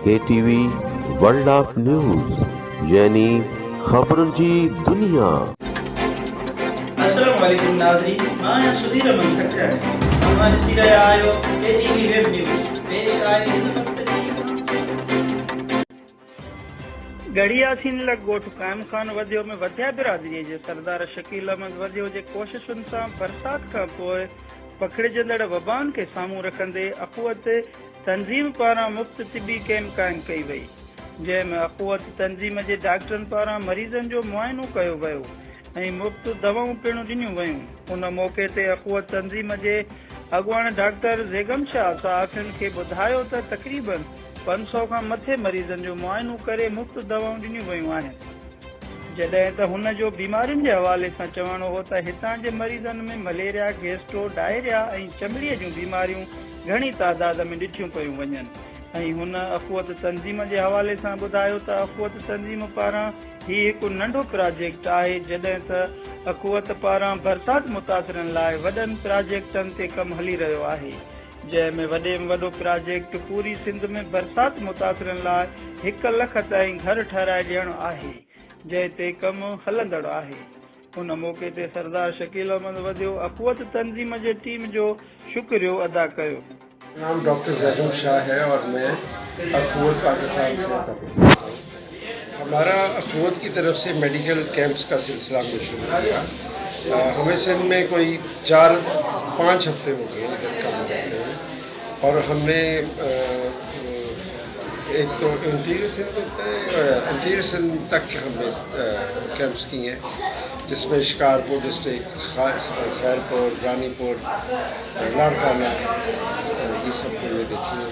KTV world of news یعنی خبرن جی دنیا۔ السلام علیکم ناظرین، میں سدھیر رمن کھٹر ہمارے سی رہا آئیو KTV ویب نیوز پیش آئے ان وقت گڑیا سین لگ گوٹھ قائم خان ودیو میں ودیا برادری جے سردار شکیل احمد ودیو جے کوششن سان برسات کا پوئے پکڑجندڑ وبان کے ساموں رکھندے اخوت تنظیم پارا مفت طبی کیمپ قائم کئی وئی، جے میں اخوت تنظیم جے ڈاکٹرن پارا مریضن جو معائنو کयो وयो ऐं मुफ़्त दवाऊं पिणु ॾिनियूं वयूं। उन मौक़े ते अख़ुवत तंज़ीम जे अॻुवाण डॉक्टर ज़ेगम शाह सहाफ़ियुनि खे ॿुधायो त तक़रीबन 500 खां मथे मरीज़नि जो मुआइनो करे मुफ़्त दवाऊं ॾिनियूं वयूं आहिनि, जॾहिं त हुन जो बीमारियुनि जे हवाले सां चवणो हो त हितां जे मरीज़नि में मलेरिया, गैस्ट्रो, डायरिया ऐं चमड़ीअ जूं बीमारियूं घणी तादाद में ॾिठियूं पियूं वञनि। ऐं हुन अख़ुवत तंज़ीम जे हवाले सां ॿुधायो त अख़ुवत तंज़ीम पारां हीउ हिकु नंढो प्रोजेक्ट आहे, जॾहिं त अख़ुवत पारां बरसात मुतासिरनि लाइ वॾनि प्रोजेक्टनि ते कमु हली रहियो आहे, जंहिं में वॾे में वॾो प्रोजेक्ट पूरी सिंध में बरसात मुतासिरनि लाइ 1 लख ताईं घर ठहिराए ॾियणु आहे, जंहिं ते कमु हलंदड़ आहे। उन मौक़े ते सरदार शकील अहमद वदियो अख़ुवत तंज़ीम जे टीम जो शुक्रियो अदा कयो। नाम डॉक्टर ज़ेगम शाह है और मैं अख़ुवत पाकिस्तान से हूँ। हमारा अख़ुवत की तरफ से मेडिकल कैंप्स का सिलसिला हमने शुरू किया। हमें सिंध में कोई 4-5 हफ्ते हो गए इधर काम करते हैं और हमने एक तो इंटीरियर सिंध होता है, इंटीरियर सिंध तक हमने कैंप्स किए हैं, जिसमें शिकारपुर डिस्ट्रिक्ट, खैरपुर, रानीपुर, लाड़काना, ये सब हमने देखी है।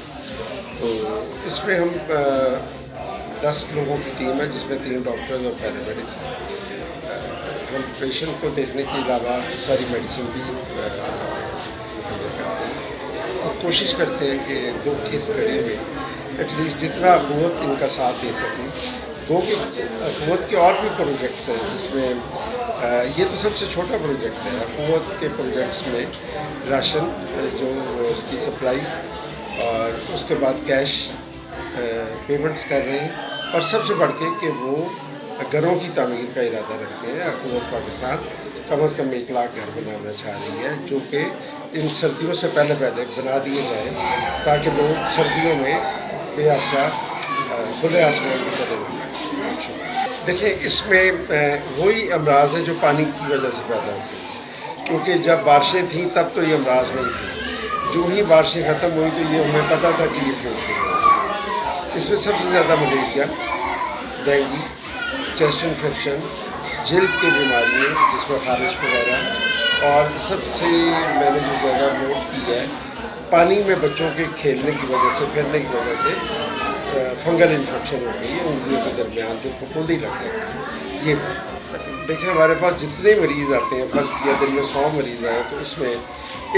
तो इसमें हम 10 लोगों की टीम है, जिसमें 3 डॉक्टर्स और पैरामेडिक्स। हम पेशेंट को देखने के अलावा सारी मेडिसिन भी और कोशिश करते हैं कि 2 केस कड़े में एटलीस्ट जितना अख़ुवत इनका साथ दे सकें। 2 के अख़ुवत के और भी प्रोजेक्ट्स हैं, जिसमें ये तो सबसे छोटा प्रोजेक्ट है। अख़ुवत के प्रोजेक्ट्स में राशन जो उसकी सप्लाई और उसके बाद कैश पेमेंट्स कर रहे हैं, और सबसे बढ़ के कि वो घरों की तामीर का इरादा रखते हैं। अख़ुवत पाकिस्तान कम से कम 1 लाख घर बनाना चाह रही है, जो कि इन सर्दियों से पहले बना दिए जाए, ताकि लोग सर्दियों में बेआसरा खुले आसमान की तरह रहें। देखिए, इसमें वही अमराज है जो पानी की वजह से पैदा होते हैं, क्योंकि जब बारिशें थीं तब तो ये अमराज नहीं थे। जो ही बारिशें ख़त्म हुई तो ये हमें पता था कि ये फेस होगा। इसमें सबसे ज़्यादा मलेरिया, डेंगू, चेस्ट इन्फेक्शन, जल्द की बीमारियाँ जिसमें खारिश वगैरह, और सबसे मैंने जो ज़्यादा नोट की है, पानी में बच्चों के खेलने की वजह से, फिरने की वजह से फंगल इन्फेक्शन हो गई है उंगलियों के दरमियान, जो फफूंदी लग गई। ये देखिए, हमारे पास जितने मरीज़ आते हैं, फर्स्ट किया दिन में 100 मरीज़ आए तो उसमें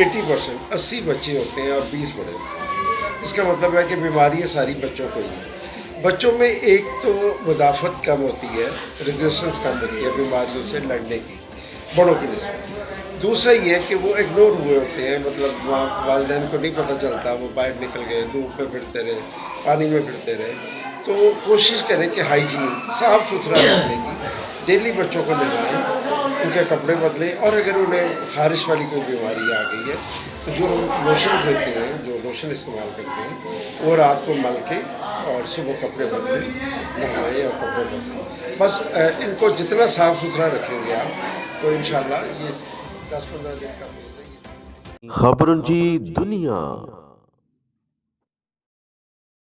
80% 80 बच्चे होते हैं और 20 बड़े होते हैं। इसका मतलब है कि बीमारियाँ सारी बच्चों को ही हैं। बच्चों में एक तो मुदाफ़त कम होती है, रेजिस्टेंस कम होती है बीमारियों से लड़ने की, बड़ों की निस्बत। दूसरा ये है कि वो इग्नोर हुए होते हैं, मतलब वालिदैन को नहीं पता चलता, वो बाहर निकल गए, धूप में फिरते रहे, पानी में फिरते रहे। तो कोशिश करें कि हाइजीन, साफ़ सुथरा रखने की, डेली बच्चों को नहलाएं, उनके कपड़े बदलें, और अगर उन्हें खारिश वाली कोई बीमारी आ गई है तो जो लोशन देते हैं, जो लोशन इस्तेमाल करते हैं, वो रात को मल के और सुबह कपड़े बदलें, नहाएं और कपड़े बदलें। बस इनको जितना साफ़ सुथरा रखेंगे आप, तो इंशाल्लाह ये 10-15 दिन का खबरन जी दुनिया।